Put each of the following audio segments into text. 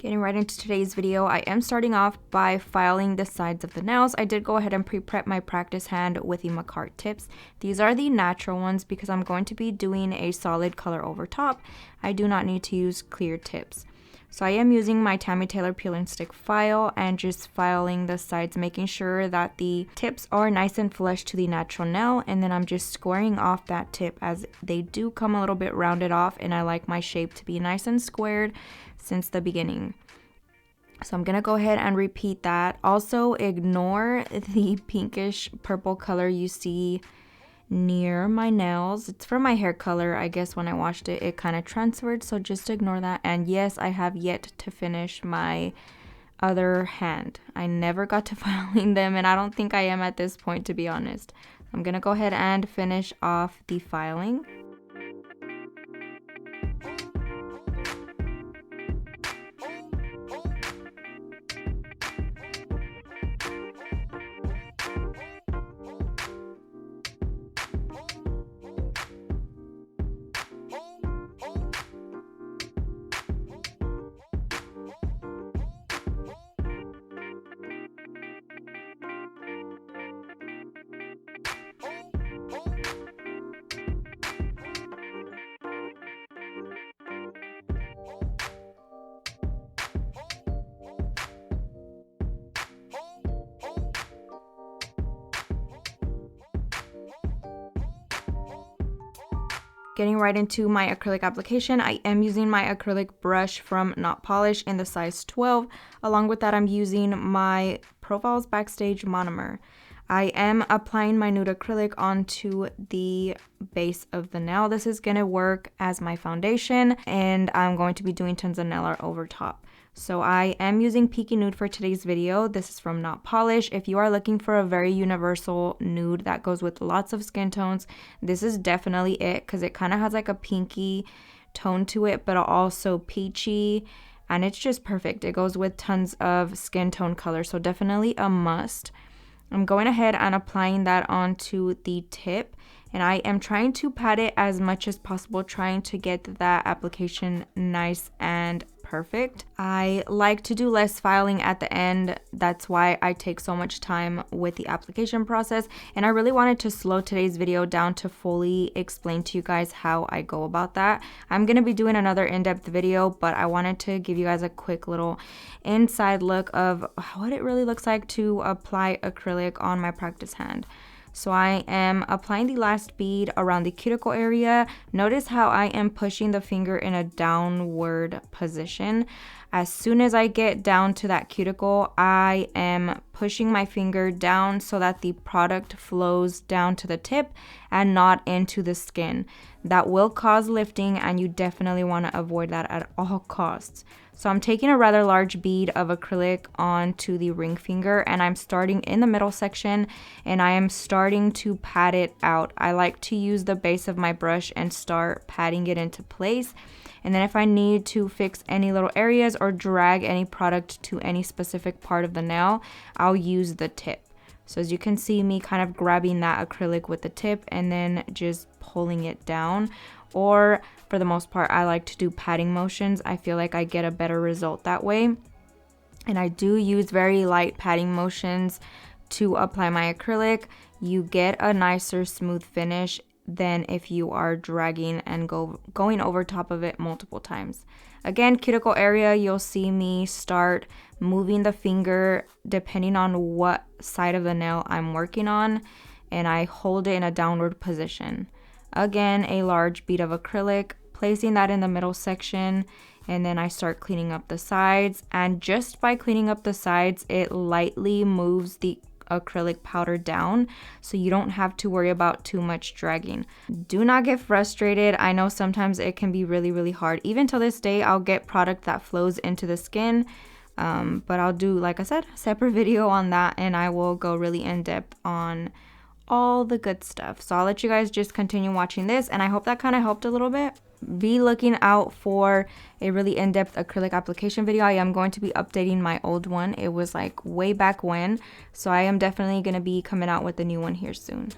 Getting right into today's video, I am starting off by filing the sides of the nails. I did go ahead and pre-prep my practice hand with the Makartt tips. These are the natural ones because I'm going to be doing a solid color over top. I do not need to use clear tips. So I am using my Tammy Taylor peel and stick file and just filing the sides, making sure that the tips are nice and flush to the natural nail, and then I'm just squaring off that tip as they do come a little bit rounded off, and I like my shape to be nice and squared since the beginning. So I'm gonna go ahead and repeat that. Also ignore the pinkish purple color you see near my nails. It's from my hair color. I guess when I washed it, it kind of transferred, so just ignore that. And yes, I have yet to finish my other hand. I never got to filing them, and I don't think I am at this point, to be honest. I'm gonna go ahead and finish off the filing. Getting right into my acrylic application, I am using my acrylic brush from Not Polish in the size 12. Along with that, I'm using my Profiles Backstage monomer. I am applying my nude acrylic onto the base of the nail. This is going to work as my foundation, and I'm going to be doing tons of nail art over top. So I am using Peaky Nude for today's video. This is from Not Polish. If you are looking for a very universal nude that goes with lots of skin tones, this is definitely it, because it kind of has like a pinky tone to it, but also peachy, and it's just perfect. It goes with tons of skin tone color, so definitely a must. I'm going ahead and applying that onto the tip, and I am trying to pat it as much as possible, trying to get that application nice and perfect. I like to do less filing at the end. That's why I take so much time with the application process, and I really wanted to slow today's video down to fully explain to you guys how I go about that. I'm going to be doing another in-depth video, but I wanted to give you guys a quick little inside look of what it really looks like to apply acrylic on my practice hand. So I am applying the last bead around the cuticle area. Notice how I am pushing the finger in a downward position. As soon as I get down to that cuticle, I am pushing my finger down so that the product flows down to the tip and not into the skin. That will cause lifting, and you definitely want to avoid that at all costs. So I'm taking a rather large bead of acrylic onto the ring finger, and I'm starting in the middle section, and I am starting to pat it out. I like to use the base of my brush and start patting it into place. And then if I need to fix any little areas or drag any product to any specific part of the nail, I'll use the tip. So as you can see me kind of grabbing that acrylic with the tip and then just pulling it down. Or for the most part, I like to do patting motions. I feel like I get a better result that way. And I do use very light patting motions to apply my acrylic. You get a nicer smooth finish than if you are dragging and going over top of it multiple times. Again, cuticle area, you'll see me start moving the finger depending on what side of the nail I'm working on, and I hold it in a downward position. Again, a large bead of acrylic, placing that in the middle section, and then I start cleaning up the sides. And just by cleaning up the sides, it lightly moves the acrylic powder down, so you don't have to worry about too much dragging. Do not get frustrated. I know sometimes it can be really hard. Even to this day, I'll get product that flows into the skin, but I'll do, like I said, a separate video on that, and I will go really in depth on all the good stuff. So I'll let you guys just continue watching this, and I hope that kind of helped a little bit. Be looking out for a really in-depth acrylic application video. I am going to be updating my old one. It was like way back when, so I am definitely going to be coming out with a new one here soon.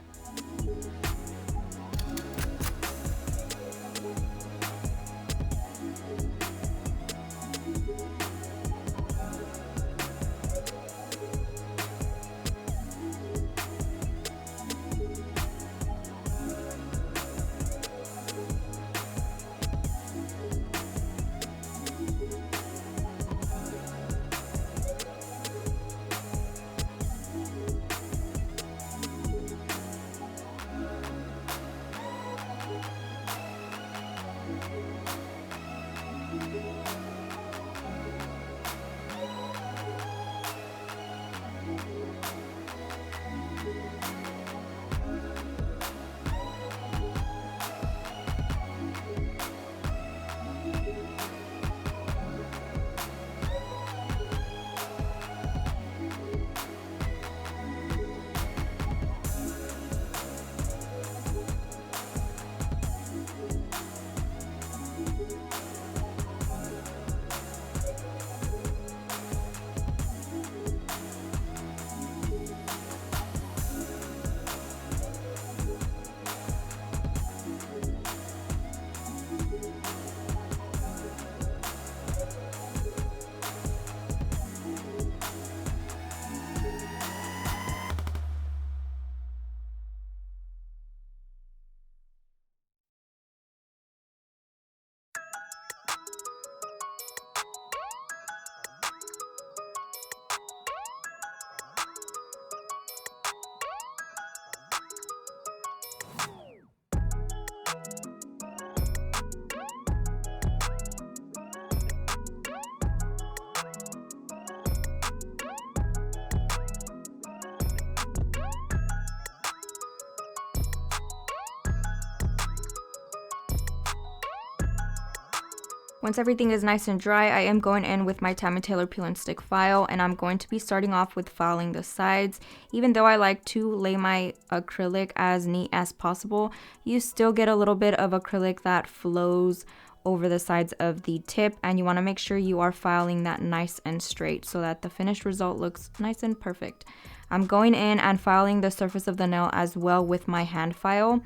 Once everything is nice and dry, I am going in with my Tammy Taylor peel and stick file, and I'm going to be starting off with filing the sides. Even though I like to lay my acrylic as neat as possible, you still get a little bit of acrylic that flows over the sides of the tip, and you want to make sure you are filing that nice and straight so that the finished result looks nice and perfect. I'm going in and filing the surface of the nail as well with my hand file.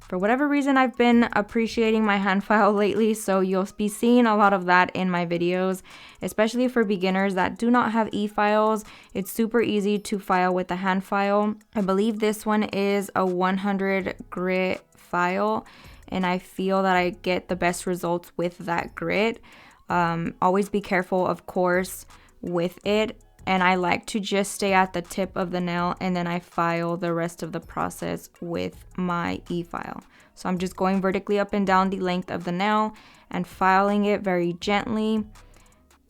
For whatever reason, I've been appreciating my hand file lately, so you'll be seeing a lot of that in my videos, especially for beginners that do not have e-files. It's super easy to file with the hand file. I believe this one is a 100 grit file, and I feel that I get the best results with that grit. Always be careful, of course, with it. And I like to just stay at the tip of the nail, and then I file the rest of the process with my e-file. So I'm just going vertically up and down the length of the nail and filing it very gently,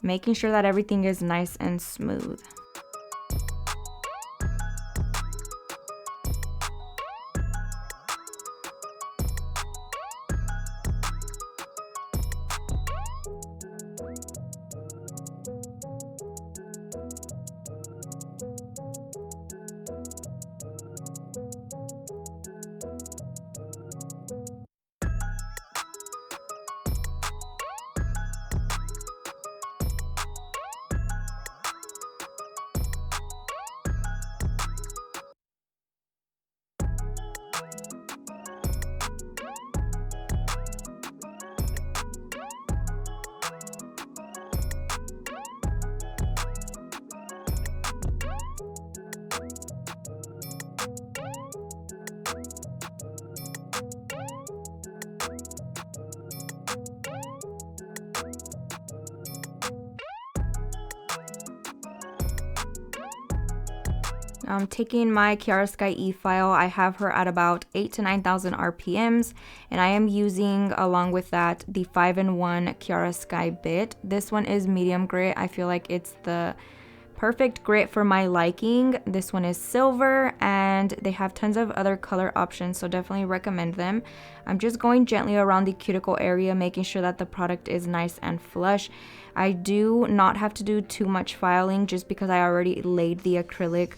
making sure that everything is nice and smooth. I'm taking my Kiara Sky e-file. I have her at about 8,000 to 9,000 RPMs, and I am using, along with that, the 5-in-1 Kiara Sky bit. This one is medium grit. I feel like it's the perfect grit for my liking. This one is silver, and they have tons of other color options, so definitely recommend them. I'm just going gently around the cuticle area, making sure that the product is nice and flush. I do not have to do too much filing just because I already laid the acrylic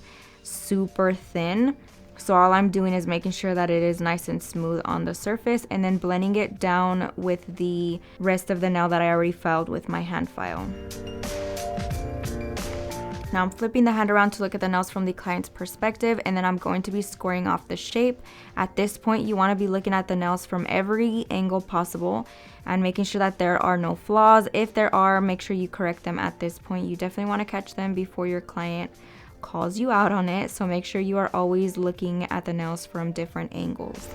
super thin, so all I'm doing is making sure that it is nice and smooth on the surface, and then blending it down with the rest of the nail that I already filed with my hand file. Now I'm flipping the hand around to look at the nails from the client's perspective, and then I'm going to be scoring off the shape. At this point, you want to be looking at the nails from every angle possible and making sure that there are no flaws. If there are, make sure you correct them at this point. You definitely want to catch them before your client calls you out on it, so make sure you are always looking at the nails from different angles.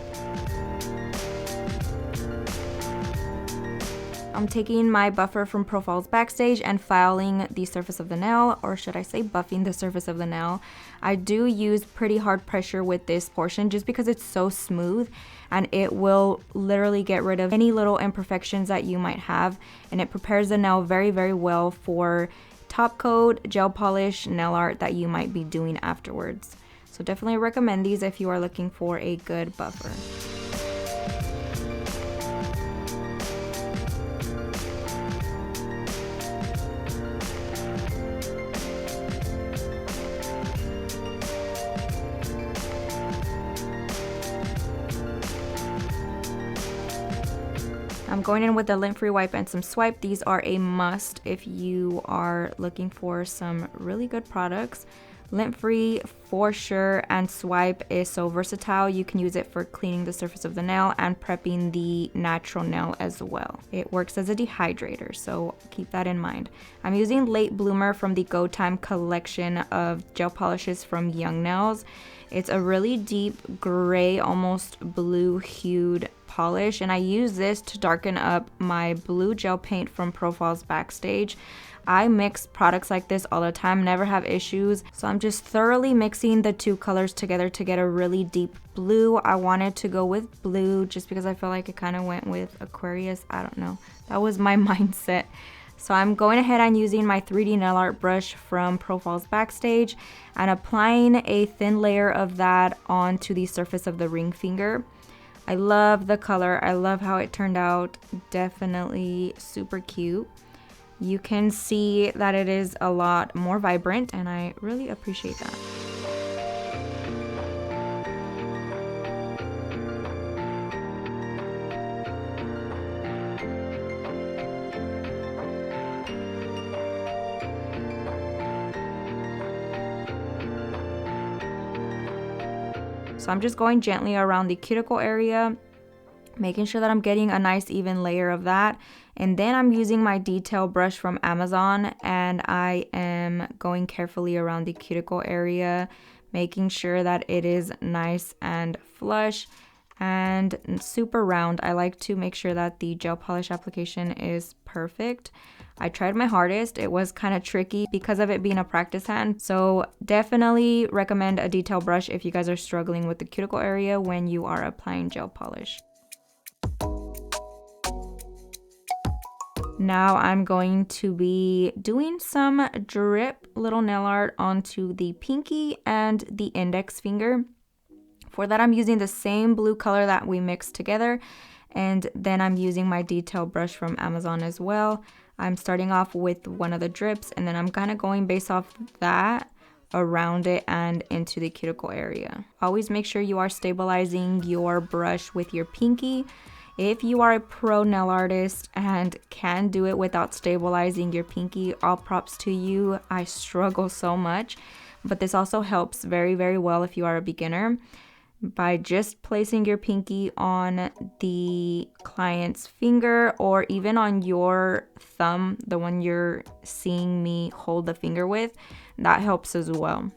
I'm taking my buffer from Profiles Backstage and filing the surface of the nail, or should I say buffing the surface of the nail. I do use pretty hard pressure with this portion just because it's so smooth, and it will literally get rid of any little imperfections that you might have, and it prepares the nail very, very well for top coat, gel polish, nail art that you might be doing afterwards. So definitely recommend these if you are looking for a good buffer. I'm going in with a lint-free wipe and some swipe. These are a must if you are looking for some really good products. Lint-free for sure, and swipe is so versatile. You can use it for cleaning the surface of the nail and prepping the natural nail as well. It works as a dehydrator, so keep that in mind. I'm using Late Bloomer from the Go Time collection of gel polishes from Young Nails. It's a really deep gray, almost blue hued polish, and I use this to darken up my blue gel paint from Profiles Backstage. I mix products like this all the time, never have issues, so I'm just thoroughly mixing the two colors together to get a really deep blue. I wanted to go with blue just because I feel like it kind of went with Aquarius. I don't know, that was my mindset. So I'm going ahead and using my 3D nail art brush from Profiles Backstage and applying a thin layer of that onto the surface of the ring finger. I love the color. I love how it turned out. Definitely super cute. You can see that it is a lot more vibrant, and I really appreciate that. So I'm just going gently around the cuticle area, making sure that I'm getting a nice even layer of that. And then I'm using my detail brush from Amazon, and I am going carefully around the cuticle area, making sure that it is nice and flush and super round. I like to make sure that the gel polish application is perfect. I tried my hardest. It was kind of tricky because of it being a practice hand. So definitely recommend a detail brush if you guys are struggling with the cuticle area when you are applying gel polish. Now I'm going to be doing some drip little nail art onto the pinky and the index finger. For that, I'm using the same blue color that we mixed together, and then I'm using my detail brush from Amazon as well. I'm starting off with one of the drips, and then I'm kind of going based off that around it and into the cuticle area. Always make sure you are stabilizing your brush with your pinky. If you are a pro nail artist and can do it without stabilizing your pinky, all props to you. I struggle so much, but this also helps very, very well if you are a beginner. By just placing your pinky on the client's finger or even on your thumb, the one you're seeing me hold the finger with, that helps as well.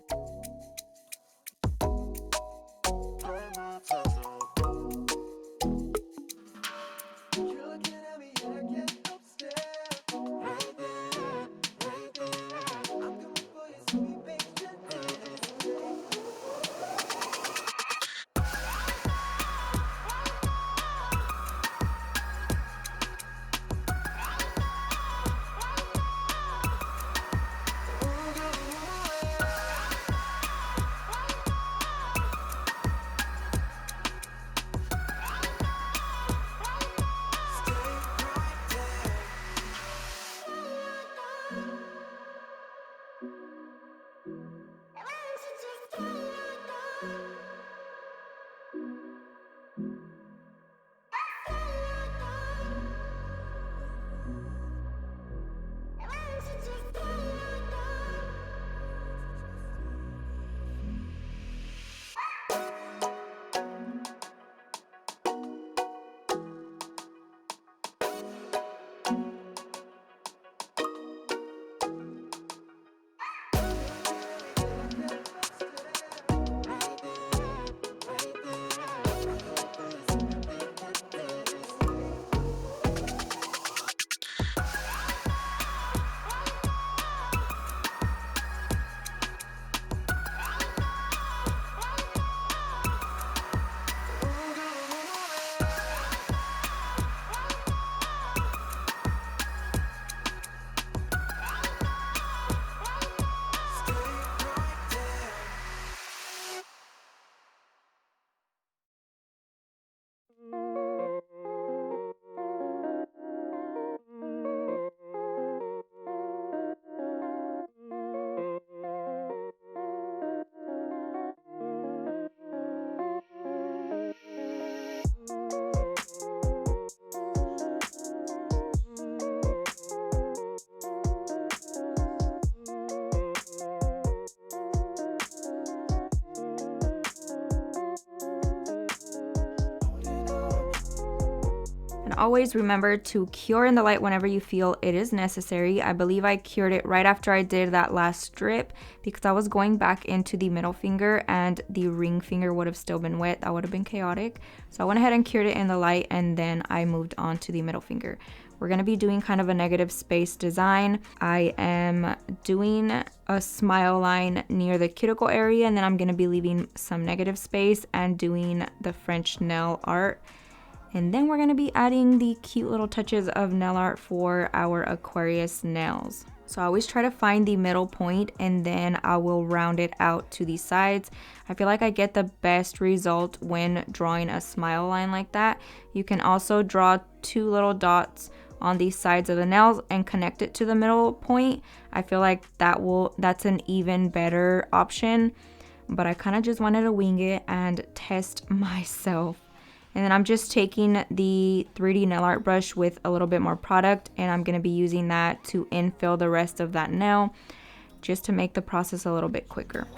Always remember to cure in the light whenever you feel it is necessary. I believe I cured it right after I did that last strip because I was going back into the middle finger and the ring finger would have still been wet. That would have been chaotic. So I went ahead and cured it in the light, and then I moved on to the middle finger. We're going to be doing kind of a negative space design. I am doing a smile line near the cuticle area, and then I'm going to be leaving some negative space and doing the French nail art. And then we're going to be adding the cute little touches of nail art for our Aquarius nails. So I always try to find the middle point and then I will round it out to the sides. I feel like I get the best result when drawing a smile line like that. You can also draw 2 little dots on the sides of the nails and connect it to the middle point. I feel like that's an even better option, but I kind of just wanted to wing it and test myself. And then I'm just taking the 3D nail art brush with a little bit more product, and I'm going to be using that to infill the rest of that nail just to make the process a little bit quicker.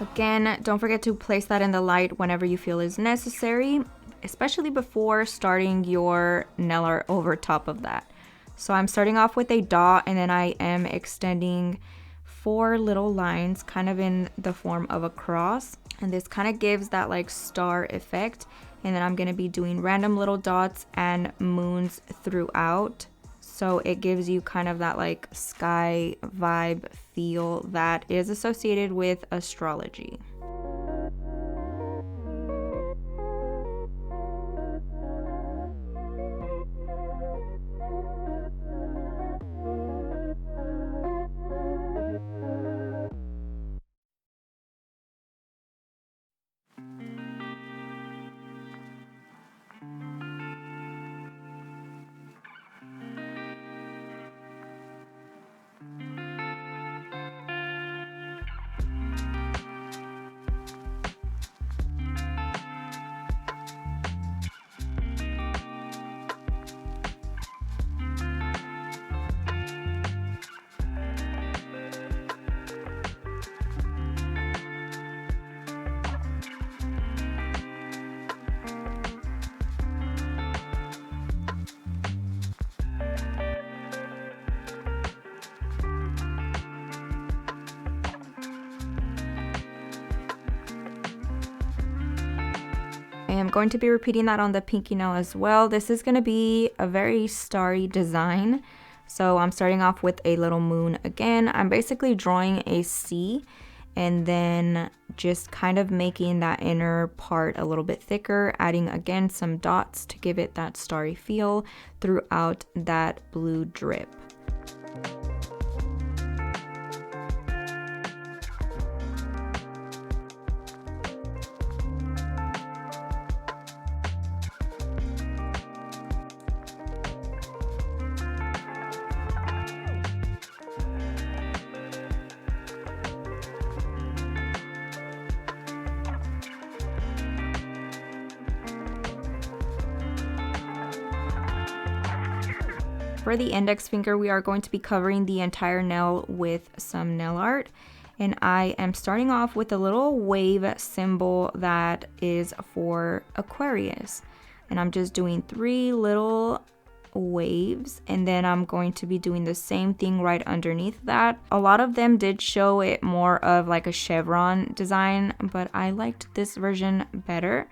Again, don't forget to place that in the light whenever you feel is necessary, especially before starting your nail art over top of that. So I'm starting off with a dot, and then I am extending 4 little lines kind of in the form of a cross, and this kind of gives that like star effect. And then I'm going to be doing random little dots and moons throughout. So it gives you kind of that like sky vibe feel that is associated with astrology. I am going to be repeating that on the pinky nail as well. This is going to be a very starry design. So I'm starting off with a little moon again. I'm basically drawing a C and then just kind of making that inner part a little bit thicker, adding again some dots to give it that starry feel throughout that blue drip. For the index finger, we are going to be covering the entire nail with some nail art. And I am starting off with a little wave symbol that is for Aquarius. And I'm just doing 3 little waves, and then I'm going to be doing the same thing right underneath that. A lot of them did show it more of like a chevron design, but I liked this version better.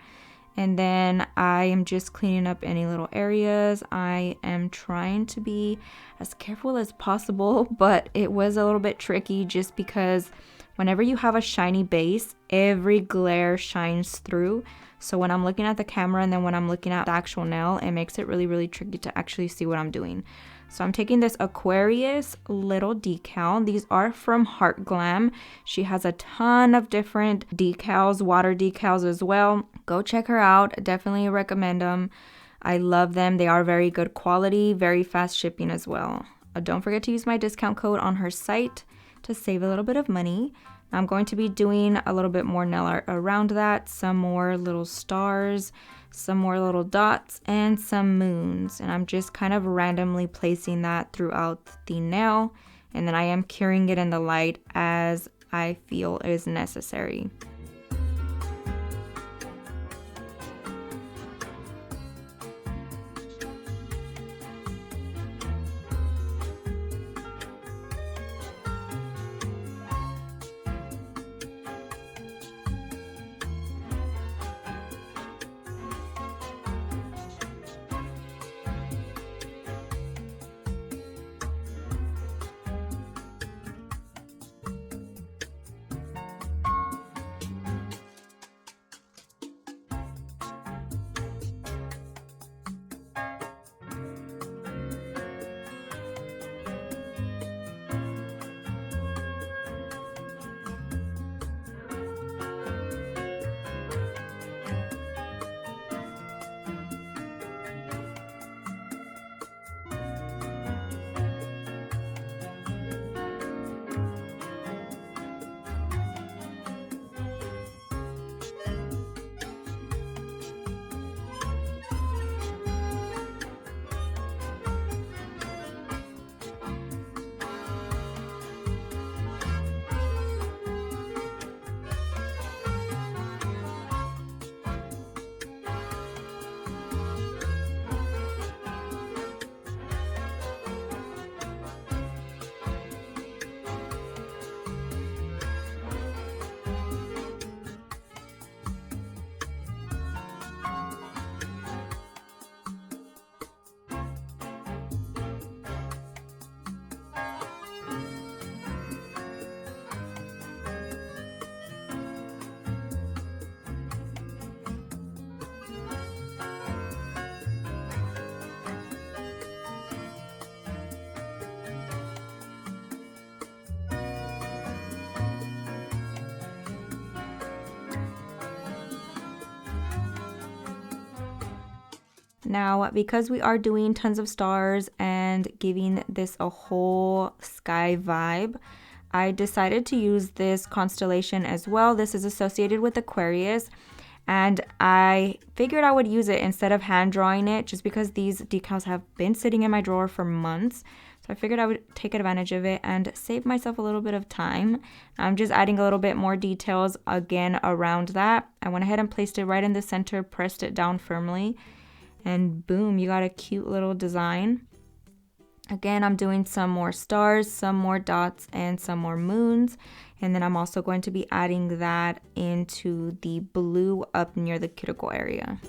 And then I am just cleaning up any little areas. I am trying to be as careful as possible, but it was a little bit tricky just because whenever you have a shiny base, every glare shines through. So when I'm looking at the camera and then when I'm looking at the actual nail, it makes it really, really tricky to actually see what I'm doing. So I'm taking this Aquarius little decal. These are from Hart Glam. She has a ton of different decals, water decals as well. Go check her out. Definitely recommend them. I love them. They are very good quality, very fast shipping as well. Don't forget to use my discount code on her site to save a little bit of money. I'm going to be doing a little bit more nail art around that, some more little stars, some more little dots, and some moons. And I'm just kind of randomly placing that throughout the nail. And then I am curing it in the light as I feel is necessary. Now, because we are doing tons of stars and giving this a whole sky vibe, I decided to use this constellation as well. This is associated with Aquarius, and I figured I would use it instead of hand drawing it, just because these decals have been sitting in my drawer for months. So I figured I would take advantage of it and save myself a little bit of time. I'm just adding a little bit more details again around that. I went ahead and placed it right in the center, pressed it down firmly, and boom, you got a cute little design. Again, I'm doing some more stars, some more dots, and some more moons. And then I'm also going to be adding that into the blue up near the cuticle area.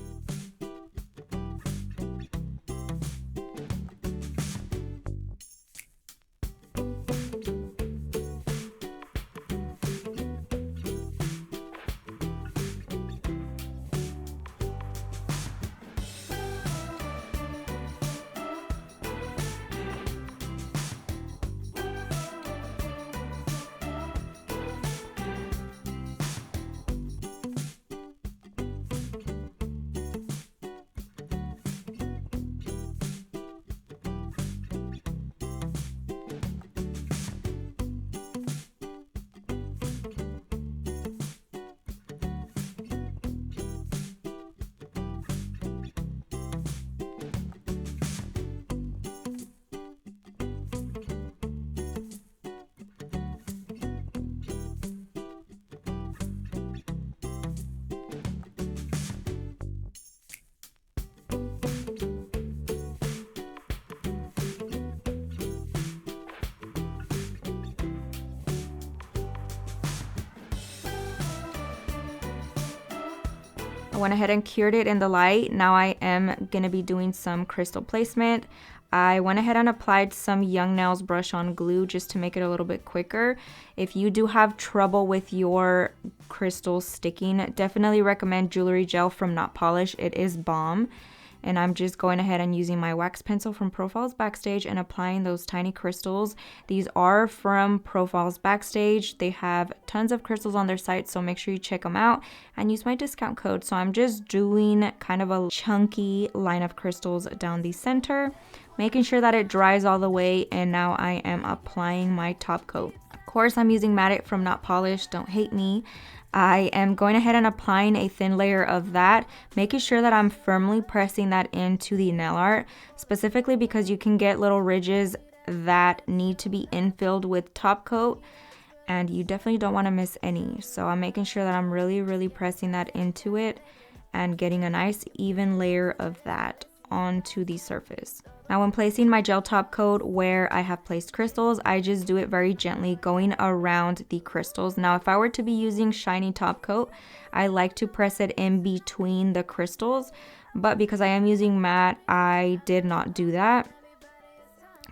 I went ahead and cured it in the light. Now I am going to be doing some crystal placement. I went ahead and applied some Young Nails brush on glue just to make it a little bit quicker. If you do have trouble with your crystals sticking, definitely recommend jewelry gel from Not Polish. It is bomb. And I'm just going ahead and using my wax pencil from Profiles Backstage and applying those tiny crystals. These are from Profiles Backstage. They have tons of crystals on their site, so make sure you check them out and use my discount code. So I'm just doing kind of a chunky line of crystals down the center, making sure that it dries all the way, and now I am applying my top coat. Of course, I'm using Matte from Not Polish, don't hate me. I am going ahead and applying a thin layer of that, making sure that I'm firmly pressing that into the nail art, specifically because you can get little ridges that need to be infilled with top coat, and you definitely don't want to miss any. So I'm making sure that I'm really pressing that into it and getting a nice even layer of that onto the surface. Now when placing my gel top coat where I have placed crystals, I just do it very gently, going around the crystals. Now if I were to be using shiny top coat, I like to press it in between the crystals, but because I am using matte, I did not do that.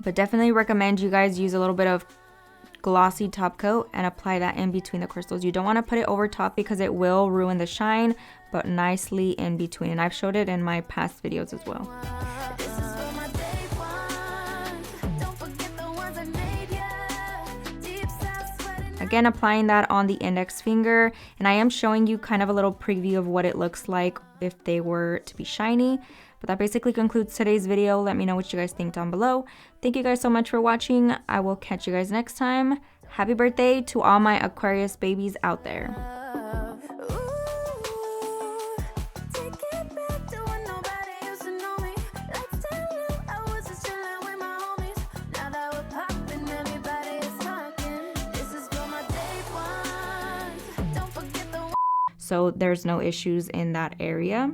But definitely recommend you guys use a little bit of glossy top coat and apply that in between the crystals. You don't want to put it over top because it will ruin the shine, but nicely in between. And I've showed it in my past videos as well. Again, applying that on the index finger, and I am showing you kind of a little preview of what it looks like if they were to be shiny. But that basically concludes today's video. Let me know what you guys think down below. Thank you guys so much for watching. I will catch you guys next time. Happy birthday to all my Aquarius babies out there. So there's no issues in that area.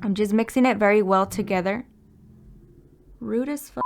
I'm just mixing it very well together. Rude as fuck.